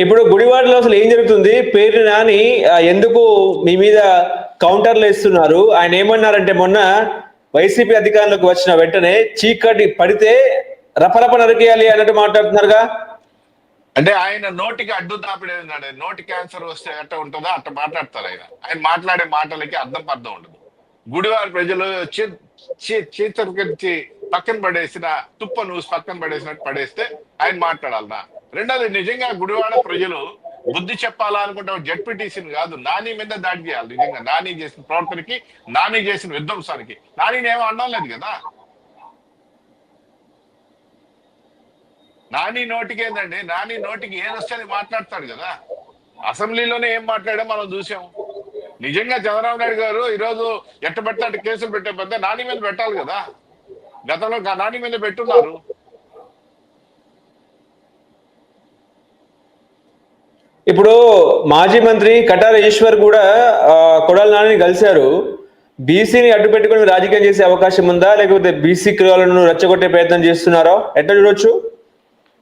ఇప్పుడు గుడివాడలో అసలు ఏం జరుగుతుంది? పేరు నాని ఎందుకు మీ మీద కౌంటర్లు ఇస్తున్నారు? ఆయన ఏమన్నారంటే మొన్న వైసీపీ అధికారంలోకి వచ్చిన వెంటనే చీకటి పడితే రపరప నరికేయాలి అన్నట్టు మాట్లాడుతున్నారుగా. అంటే ఆయన నోటికి అడ్డు తాపిడేది, నోటి క్యాన్సర్ వస్తే ఎట్ట ఉంటుందో అట్ట మాట్లాడతారు. ఆయన మాట్లాడే మాటలకి అర్థం పర్థం ఉండదు. గుడివారి ప్రజలు చీచరించి పక్కన పడేసిన తుప్ప నువ్వు పక్కన పడేసినట్టు పడేస్తే ఆయన మాట్లాడాలనా? రెండోది, నిజంగా గుడివాడ ప్రజలు బుద్ధి చెప్పాలా అనుకుంటే జడ్పీటీసీని కాదు, నాని మీద దాడి చేయాలి. నిజంగా నాని చేసిన ప్రవర్తనకి, నాని చేసిన విధ్వంసానికి నాని ఏమో అనడం లేదు కదా. నాని నోటికి ఏందండి, నాని నోటికి ఏదొస్తే మాట్లాడతాడు కదా. అసెంబ్లీలోనే ఏం మాట్లాడో మనం చూసాం. నిజంగా చంద్రబాబు నాయుడు గారు ఈరోజు ఎట్టబెట్టినట్టు కేసులు పెట్టే పెద్ద నాని మీద పెట్టాలి కదా. గతంలో నాని మీద పెట్టున్నారు. ఇప్పుడు మాజీ మంత్రి కటార ఈశ్వర్ కూడా కొడాలి నానిని కలిశారు. బీసీని అడ్డు పెట్టుకుని రాజకీయం చేసే అవకాశం ఉందా, లేకపోతే బీసీ కులాలను రెచ్చగొట్టే ప్రయత్నం చేస్తున్నారా? ఎట్లా చూడొచ్చు?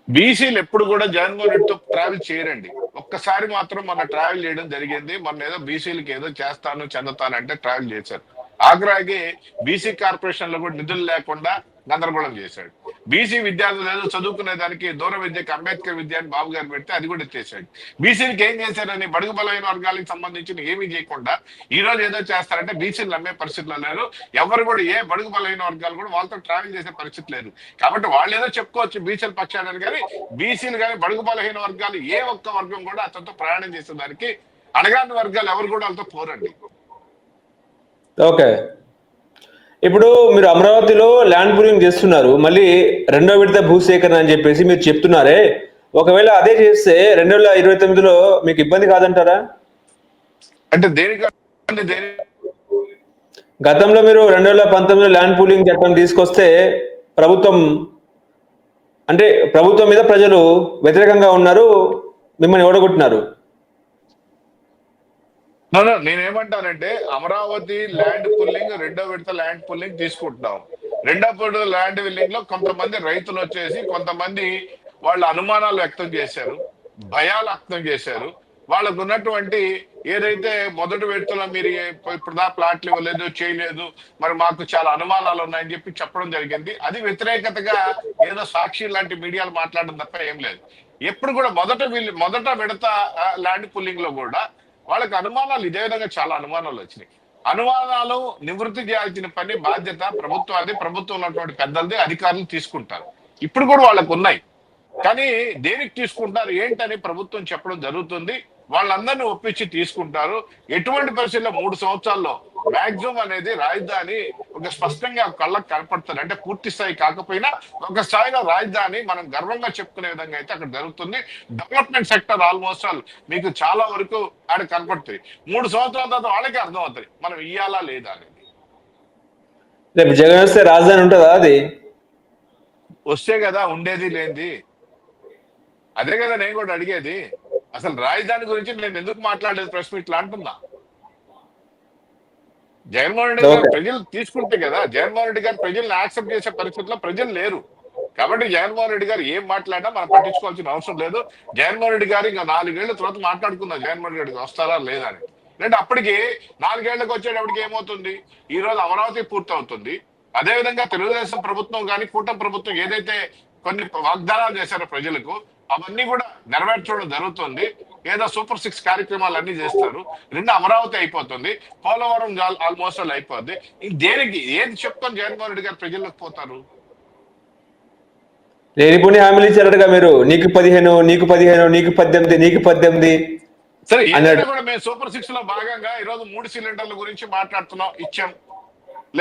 బీసీలు ఎప్పుడు కూడా జగన్మోహన్ రెడ్డితో ట్రావెల్ చేయరండి. ఒక్కసారి మాత్రం మన ట్రావెల్ చేయడం జరిగింది. మన ఏదో బీసీలకి ఏదో చేస్తాను చెందుతానంటే ట్రావెల్ చేశారు. ఆగ్రాకి బీసీ కార్పొరేషన్ లో కూడా నిధులు లేకుండా గందరగోళం చేశాడు. బీసీ విద్యార్థులు ఏదో చదువుకునే దానికి దూర విద్యకి అంబేద్కర్ విద్య అని బాబు గారు పెడితే అది కూడా చేశాడు. బీసీలకి ఏం చేశారని బడుగు బలైన వర్గాలకు సంబంధించిన ఏమీ చేయకుండా ఈ రోజు ఏదో చేస్తారంటే బీసీలు నమ్మే పరిస్థితిలో లేరు. ఎవరు కూడా ఏ బడుగు బలైన వర్గాలు కూడా వాళ్ళతో ట్రావెల్ చేసే పరిస్థితి లేదు. కాబట్టి వాళ్ళు ఏదో చెప్పుకోవచ్చు బీసీలు పక్షాన్ని, కానీ బీసీలు కానీ బడుగు బలహీన వర్గాలు ఏ ఒక్క వర్గం కూడా అతనితో ప్రయాణం చేసేదానికి అణగారిన వర్గాలు ఎవరు కూడా వాళ్ళతో పోరండి. ఓకే, ఇప్పుడు మీరు అమరావతిలో ల్యాండ్ పూలింగ్ చేస్తున్నారు, మళ్ళీ రెండో విడత భూసేకరణ అని చెప్పేసి మీరు చెప్తున్నారే, ఒకవేళ అదే చేస్తే 2029లో మీకు ఇబ్బంది కాదంటారా? అంటే గతంలో మీరు 2019లో ల్యాండ్ పూలింగ్ చట్టం తీసుకొస్తే ప్రభుత్వం మీద ప్రజలు వ్యతిరేకంగా ఉన్నారు, మిమ్మల్ని ఓడగొట్టినారు. నేనేమంటానంటే అమరావతి ల్యాండ్ పుల్లింగ్ రెండో విడత ల్యాండ్ పుల్లింగ్ తీసుకుంటున్నాం. రెండో విడత ల్యాండ్ పుల్లింగ్ లో కొంతమంది రైతులు వచ్చేసి కొంతమంది వాళ్ళ అనుమానాలు వ్యక్తం చేశారు, భయాలు వ్యక్తం చేశారు. వాళ్ళకు ఉన్నటువంటి ఏదైతే మొదటి విడతలో మీరు ఇప్పుడు ప్లాట్లు ఇవ్వలేదు చేయలేదు, మరి మాకు చాలా అనుమానాలు ఉన్నాయని చెప్పి చెప్పడం జరిగింది. అది వ్యతిరేకతగా ఏదో సాక్షి లాంటి మీడియాలు మాట్లాడడం తప్ప ఏం లేదు. ఎప్పుడు కూడా మొదట విడత ల్యాండ్ పుల్లింగ్ లో కూడా వాళ్ళకి అనుమానాలు ఇదే విధంగా చాలా అనుమానాలు వచ్చినాయి. అనుమానాలు నివృత్తి చేయాల్సిన పని బాధ్యత ప్రభుత్వాన్ని, ప్రభుత్వం ఉన్నటువంటి పెద్దలది, అధికారులు తీసుకుంటారు. ఇప్పుడు కూడా వాళ్ళకు ఉన్నాయి, కానీ దేనికి తీసుకుంటారు ఏంటని ప్రభుత్వం చెప్పడం జరుగుతుంది. వాళ్ళందరినీ ఒప్పించి తీసుకుంటారు. ఎటువంటి పరిస్థితుల్లో 3 సంవత్సరాల్లో మాక్సిమం అనేది రాజధాని ఒక స్పష్టంగా కళ్ళకు కనపడుతుంది. అంటే పూర్తి స్థాయి కాకపోయినా ఒక స్థాయిలో రాజధాని మనం గర్వంగా చెప్పుకునే విధంగా అయితే అక్కడ జరుగుతుంది. డెవలప్మెంట్ సెక్టర్ ఆల్మోస్ట్ ఆల్ మీకు చాలా వరకు ఆడ కనపడుతుంది. 3 సంవత్సరాల తర్వాత వాళ్ళకి అర్థం అవుతుంది మనం ఇయ్యాలా లేదా అనేది. రేపు జగన్ వస్తే రాజధాని ఉంటుందా? అది వస్తే కదా ఉండేది లేనిది. అదే కదా నేను కూడా అడిగేది. అసలు రాజధాని గురించి నేను ఎందుకు మాట్లాడలేదు ప్రెస్ మీట్ అంటున్నా. జగన్మోహన్ రెడ్డి గారు ప్రజలు తీసుకుంటే కదా, జగన్మోహన్ రెడ్డి గారు ప్రజల్ని యాక్సెప్ట్ చేసే పరిస్థితిలో ప్రజలు లేరు. కాబట్టి జగన్మోహన్ రెడ్డి గారు ఏం మాట్లాడినా మనం పట్టించుకోవాల్సిన అవసరం లేదు. జగన్మోహన్ రెడ్డి గారు ఇంకా 4 ఏళ్ల తర్వాత మాట్లాడుకుందాం జగన్మోహన్ రెడ్డి వస్తారా లేదా అని. అంటే అప్పటికి 4 ఏళ్లకు వచ్చేటప్పటికి ఏమవుతుంది, ఈ రోజు అమరావతి పూర్తి అవుతుంది. అదేవిధంగా తెలుగుదేశం ప్రభుత్వం కానీ కూటమి ప్రభుత్వం ఏదైతే కొన్ని వాగ్దానాలు చేశారో ప్రజలకు అవన్నీ కూడా నెరవేర్చడం జరుగుతుంది. ఏదో సూపర్ 6 కార్యక్రమాలు అన్ని చేస్తారు. అమరావతి అయిపోతుంది, పోలవరం ఆల్మోస్ట్ ఆల్ అయిపోద్ది. దేనికి ఏది చెప్తాను జగన్మోహన్ రెడ్డి గారు ప్రజల్లోకి పోతారు? లేనిపోని హామీలు ఇచ్చారటగా మీరు, నీకు 15, నీకు 15, నీకు 18, నీకు 18. సరే, కూడా మేము సూపర్ 6 లో భాగంగా ఈరోజు 3 సిలిండర్ల గురించి మాట్లాడుతున్నాం, ఇచ్చాం.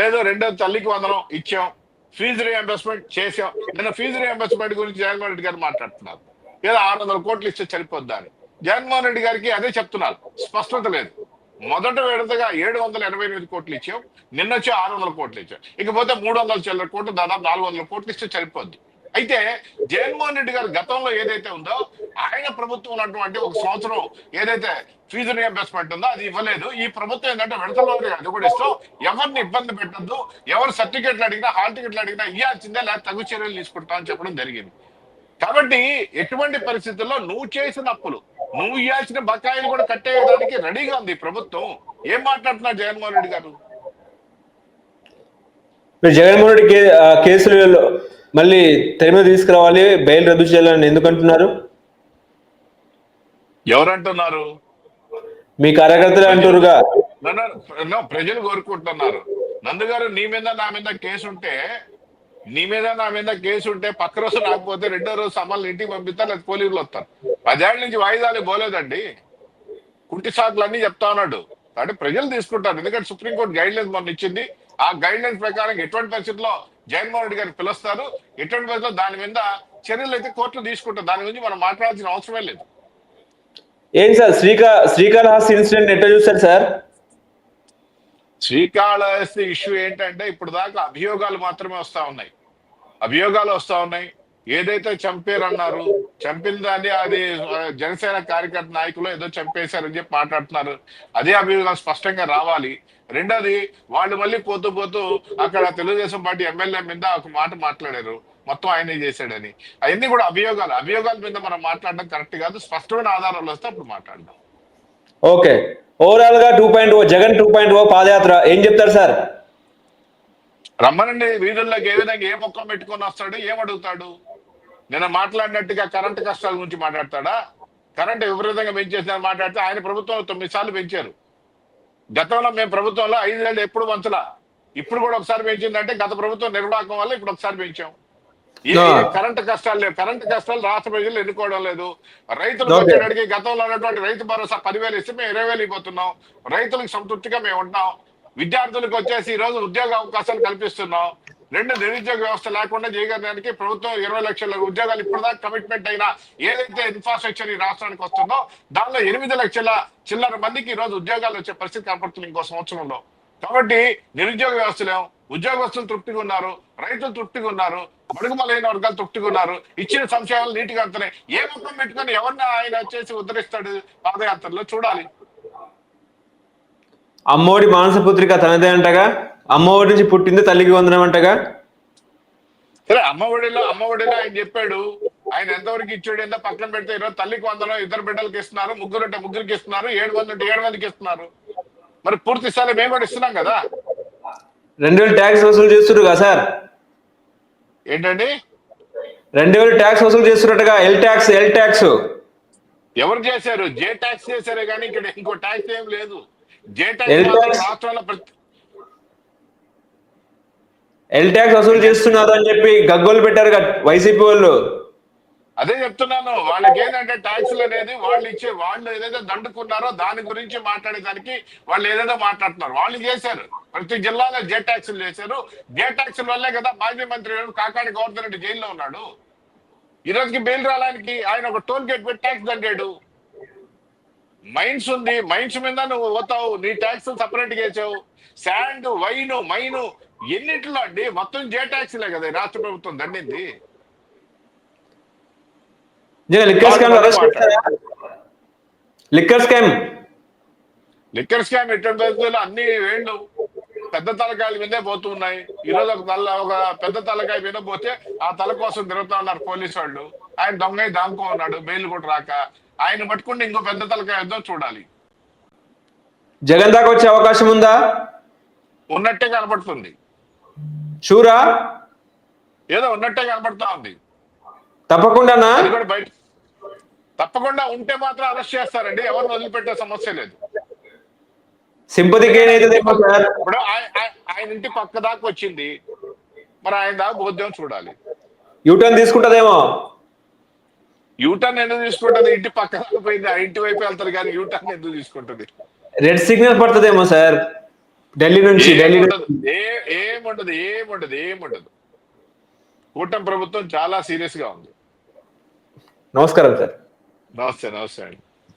లేదు రెండో తల్లికి వందనం ఇచ్చాం, ఫీజు రీఎంబర్స్మెంట్ చేసాం. నిన్న ఫీజు రీఎంబర్స్మెంట్ గురించి జగన్మోహన్ రెడ్డి గారు మాట్లాడుతున్నారు. ఏదో 600 కోట్లు ఇస్తే సరిపోద్దా అని. జగన్మోహన్ రెడ్డి గారికి అదే చెప్తున్నారు, స్పష్టత లేదు. మొదట విడతగా 788 కోట్లు ఇచ్చాం, నిన్న వచ్చి 600 కోట్లు ఇచ్చాం. ఇకపోతే 300 చిల్లర కోట్లు, దాదాపు 400 కోట్లు ఇస్తే సరిపోద్ది. అయితే జగన్మోహన్ రెడ్డి గారు గతంలో ఏదైతే ఉందో ఆయన ప్రభుత్వం ఉన్నటువంటి 1 సంవత్సరం ఏదైతే ఫీజు రీఎంబర్స్మెంట్ ఉందో అది ఇవ్వలేదు. ఈ ప్రభుత్వం ఏంటంటే విడతలో అది కూడా ఇస్తాం, ఎవరిని ఇబ్బంది పెట్టద్దు, ఎవరు సర్టిఫికెట్లు అడిగినా హాల్ టికెట్లు అడిగినా ఇవ్వాల్సిందే, లేదా తగు చర్యలు తీసుకుంటామని చెప్పడం జరిగింది. కాబట్టి ఎటువంటి పరిస్థితుల్లో నువ్వు చేసిన అప్పులు, నువ్వు ఇవ్వాల్సిన బకాయిలు కూడా కట్టేయడానికి రెడీగా ఉంది ఈ ప్రభుత్వం. ఏం మాట్లాడుతున్నారు జగన్మోహన్ రెడ్డి గారు? మీరు జగన్మోహన్ రెడ్డి కేసులు మళ్ళీ తెర మీద తీసుకురావాలి, బెయిల్ రద్దు చేయాలని ఎందుకు అంటున్నారు? ఎవరంటున్నారు? మీ కార్యకర్తలు అంటారుగా. ప్రజలు కోరుకుంటున్నారు. నందు గారు, నీ మీద నా మీద కేసు ఉంటే, నీ మీద నా మీద కేసు ఉంటే పక్క రోజు రాకపోతే రెండో రోజు సమాలు ఇంటికి పంపిస్తారు, లేదా పోలీసులు వస్తారు. 10 ఏళ్ల నుంచి వాయిదాలు పోలేదండి. కుంటి సాకులు అన్ని చెప్తా ఉన్నాడు. కాబట్టి ప్రజలు తీసుకుంటారు. ఎందుకంటే సుప్రీంకోర్టు గైడ్ లైన్స్ మొన్న ఇచ్చింది. ఆ గైడ్ లైన్స్ ప్రకారం ఎటువంటి పరిస్థితుల్లో జగన్మోహన్ రెడ్డి గారిని పిలుస్తారు, ఎటువంటి పరిస్థితుల్లో దాని మీద చర్యలు అయితే కోర్టులు తీసుకుంటారు. దాని గురించి మనం మాట్లాడాల్సిన అవసరమే లేదు. ఏం సార్ శ్రీకాళహస్తి ఇన్సిడెంట్ ఎట్లా చూస్తారు సార్? శ్రీకాళహస్తి ఇష్యూ ఏంటంటే ఇప్పుడు దాకా అభియోగాలు మాత్రమే వస్తా ఉన్నాయి. ఏదైతే చంపారన్నారు, చంపిన దాన్ని అది జనసేన కార్యకర్త నాయకులు ఏదో చంపేశారని చెప్పి మాట్లాడుతున్నారు. అదే అభియోగం స్పష్టంగా రావాలి. రెండోది, వాళ్ళు మళ్ళీ పోతూ అక్కడ తెలుగుదేశం పార్టీ ఎమ్మెల్యే మీద ఒక మాట మాట్లాడారు, మొత్తం ఆయనే చేశాడని. అవన్నీ కూడా అభియోగాల మీద మనం మాట్లాడడం కరెక్ట్ కాదు. స్పష్టమైన ఆధారాలు వస్తే అప్పుడు మాట్లాడదాం. ఓకే, ఓవరాల్ గా 2.0 జగన్ 2.0 పాదయాత్ర ఏం చెప్తారు సార్? రమ్మనండి వీధుల్లోకి. ఏ విధంగా ఏ మొక్కం పెట్టుకొని వస్తాడు, ఏమడుగుతాడు? నిన్న మాట్లాడినట్టుగా కరెంటు కష్టాల గురించి మాట్లాడతాడా? కరెంటు విపరీతంగా పెంచేసిన మాట్లాడితే ఆయన ప్రభుత్వంలో 9 సార్లు పెంచారు. గతంలో మేము ప్రభుత్వంలో 5 ఏళ్ళు ఎప్పుడు వంచలా. ఇప్పుడు కూడా ఒకసారి పెంచిందంటే గత ప్రభుత్వం నిర్వాహకం వల్ల ఇప్పుడు ఒకసారి పెంచాం. కరెంటు కష్టాలు లేవు. కరెంటు కష్టాలు రాష్ట్ర ప్రజలు ఎన్నుకోవడం లేదు. రైతులకు వచ్చేటడికి గతంలో ఉన్నటువంటి రైతు భరోసా 10,000 ఇస్తే మేము 20,000 ఇవ్వబోతున్నాం. రైతులకు సంతృప్తిగా మేము ఉంటాం. విద్యార్థులకు వచ్చేసి ఈ రోజు ఉద్యోగ అవకాశాలు కల్పిస్తున్నాం. 2 నిరుద్యోగ వ్యవస్థ లేకుండా చేయడానికి ప్రభుత్వం 20 లక్షల ఉద్యోగాలు ఇప్పటిదాకా కమిట్మెంట్ అయినా ఏదైతే ఇన్ఫ్రాస్ట్రక్చర్ ఈ రాష్ట్రానికి వస్తుందో దానిలో 8 లక్షల చిల్లర మందికి ఈ రోజు ఉద్యోగాలు వచ్చే పరిస్థితి కనపడుతుంది ఇంకో సంవత్సరంలో. కాబట్టి నిరుద్యోగ వ్యవస్థలేం, ఉద్యోగస్తులు తృప్తిగా ఉన్నారు, రైతులు తృప్తిగా ఉన్నారు, బడుగుమలైన వర్గాలు తృప్తిగా ఉన్నారు. ఇచ్చిన సంక్షేమాలు నీటిగా అంతనే. ఏ ముఖం పెట్టుకొని ఎవరిని ఆయన వచ్చేసి ఉద్ధరిస్తాడు పాదయాత్రలో చూడాలి. అమ్మఒడి మానసపుత్రిక తనదే అంటగా, అమ్మఒడి నుంచి పుట్టింది తల్లికి వందనం అంటగా. సరే, అమ్మఒడిలో ఆయన చెప్పాడు. ఆయన ఎంతవరకు ఇచ్చాడు ఎంత పక్కన పెడితే ఈరోజు తల్లికి వందనం 2 బిడ్డలకి ఇస్తున్నారు, 3 ఉంటే 3కి ఇస్తున్నారు, 7 ఉంటే 7 మందికి ఇస్తున్నారు. మరి పూర్తి స్థాయి మేము కూడా ఇస్తున్నాం కదా. 2000 ట్యాక్స్ వసూలు చేస్తున్నారు కదా సార్? ఏంటండి 2000 ట్యాక్స్ వసూలు చేస్తున్నట్టుగా? ఎల్ ట్యాక్స్ ఎవరు చేశారు? జే ట్యాక్స్ చేశారే కానీ ఇక్కడ ఇంకో ట్యాక్స్ ఏం లేదు. జే ట్యాక్స్ రాష్ట్రాల ఎల్ ట్యాక్స్ వసూలు చేస్తున్నారు అని చెప్పి గగ్గోలు పెట్టారు కదా వైసీపీ వాళ్ళు. అదే చెప్తున్నాను. వాళ్ళకి ఏంటంటే ట్యాక్స్లు అనేది వాళ్ళు ఏదైతే దండుకున్నారో దాని గురించి మాట్లాడేదానికి వాళ్ళు ఏదైతే మాట్లాడుతున్నారు. వాళ్ళు చేశారు, ప్రతి జిల్లాలో జే ట్యాక్సులు చేశారు. జే ట్యాక్సుల వల్లే కదా మాజీ మంత్రి కాకాని గోవర్ధన్ రెడ్డి జైల్లో ఉన్నాడు. ఈ రోజుకి బెయిల్ రావడానికి ఆయన ఒక టోల్ గేట్ పెట్టి ట్యాక్స్ దండాడు. మైన్స్ ఉంది, మైన్స్ మీద నువ్వు పోతావు, నీ ట్యాక్స్ సపరేట్ చేసావు. శాండ్, వైన్, మైను ఎన్నింటిలో అండి మొత్తం జే ట్యాక్స్లే కదా రాష్ట్ర ప్రభుత్వం దండింది. లిక్కర్ స్కామ్ ఎటువంటి పరిస్థితుల్లో అన్ని వేళ్ళు పెద్ద తలకాయల మీదే పోతున్నాయి. ఈ రోజు ఒక పెద్ద తలకాయ మీద పోతే ఆ తల కోసం తిరుగుతా ఉన్నారు పోలీసు వాళ్ళు. ఆయన దొంగ దాంకో ఉన్నాడు, బెయిల్ కూడా రాక. ఆయన పట్టుకుంటే ఇంకో పెద్ద తలకాయ ఏదో చూడాలి. జగన్ దాకా వచ్చే అవకాశం ఉందా? ఉన్నట్టే కనపడుతుంది. షూరా? ఏదో ఉన్నట్టే కనపడతా ఉంది. తప్పకుండానా? తప్పకుండా ఉంటే మాత్రం అరెస్ట్ చేస్తారండి. ఎవరిని వదిలిపెట్టే సమస్య లేదు. ఇప్పుడు ఆయన ఇంటి పక్క దాకా వచ్చింది, మరి ఆయన దాకా బోధ్యం చూడాలి. యూటర్న్ తీసుకుంటదేమో. యూటర్న్ ఎందుకు తీసుకుంటది? ఇంటి పక్క దాకా పోయింది, ఆ ఇంటి వైపు వెళ్తారు కానీ యూటర్న్ ఎందుకు తీసుకుంటది? రెడ్ సిగ్నల్ పడుతుందేమో సార్ ఢిల్లీ నుంచి. ఏముండదు. కూటమి ప్రభుత్వం చాలా సీరియస్ గా ఉంది. నమస్కారం సార్. నమస్తే అండి.